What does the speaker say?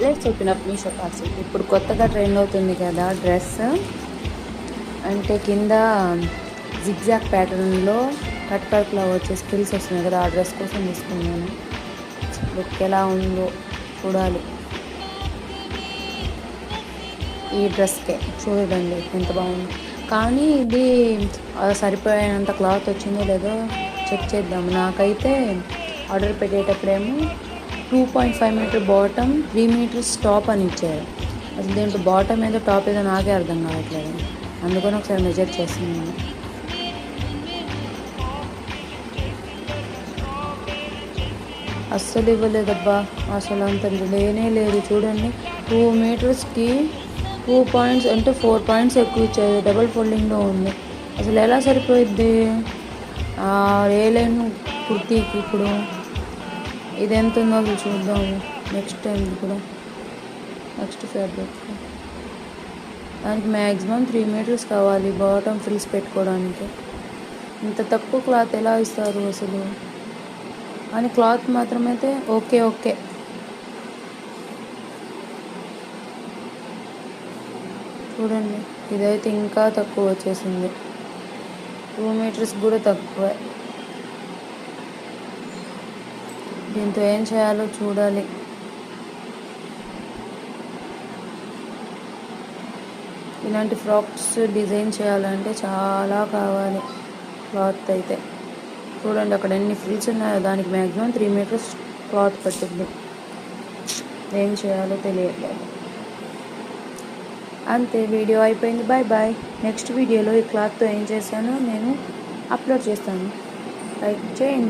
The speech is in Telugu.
Let's open up Meesho parcel. ఇప్పుడు కొత్తగా ట్రెండ్ అవుతుంది కదా డ్రెస్, అంటే కింద జిగ్జాగ్ ప్యాటర్న్లో కట్ వర్క్లో వచ్చే స్కిల్స్ వస్తున్నాయి కదా, ఆ డ్రెస్ కోసం తీసుకున్నాను. లుక్ ఎలా ఉందో చూడాలి. ఈ డ్రెస్కే చూడండి ఎంత బాగుంది. కానీ ఇది సరిపోయేంత క్లాత్ వచ్చిందో లేదో చెక్ చేద్దాం. నాకైతే ఆర్డర్ పెట్టేటప్పుడేమో 2.5 మీటర్ బాటమ్, 3 మీటర్స్ టాప్ అని ఇచ్చారు. అసలు దీంట్లో బాటమ్ ఏదో టాప్ ఏదో నాకే అర్థం కావట్లేదు. అందుకని ఒకసారి మెజర్ చేస్తున్నాను. అస్సలు ఇవ్వలేదబ్బా, అసలు అంత లేనే లేదు. చూడండి 2 మీటర్స్కి 2 పాయింట్స్ అంటే 4 పాయింట్స్ ఎక్కువ ఇచ్చారు. డబుల్ ఫోల్డింగ్లో ఉంది. అసలు ఎలా సరిపోయిద్ది ఏ లైన్ కుర్తీకి? ఇప్పుడు ఇది ఎంత ఉందో అసలు చూద్దాము నెక్స్ట్ టైం. ఇప్పుడు నెక్స్ట్ ఫ్యాబ్రిక్ దానికి మ్యాక్సిమం 3 మీటర్స్ కావాలి బాటమ్ ఫ్రిల్స్ పెట్టుకోవడానికి. ఇంత తక్కువ క్లాత్ ఎలా ఇస్తారు అసలు? కానీ క్లాత్ మాత్రమైతే ఓకే. చూడండి ఇదైతే ఇంకా తక్కువ వచ్చేసింది. 2 మీటర్స్ కూడా తక్కువే. దీంతో ఏం చేయాలో చూడాలి. ఇలాంటి ఫ్రాక్స్ డిజైన్ చేయాలంటే చాలా కావాలి క్లాత్ అయితే. చూడండి అక్కడ ఎన్ని ఫ్రిల్స్ ఉన్నాయో, దానికి మ్యాక్సిమం 3 మీటర్స్ క్లాత్ పట్టింది. ఏం చేయాలో తెలియట్లేదు. అంతే, వీడియో అయిపోయింది. బాయ్. నెక్స్ట్ వీడియోలో ఈ క్లాత్తో ఏం చేశానో నేను అప్లోడ్ చేస్తాను. లైక్ చేయండి.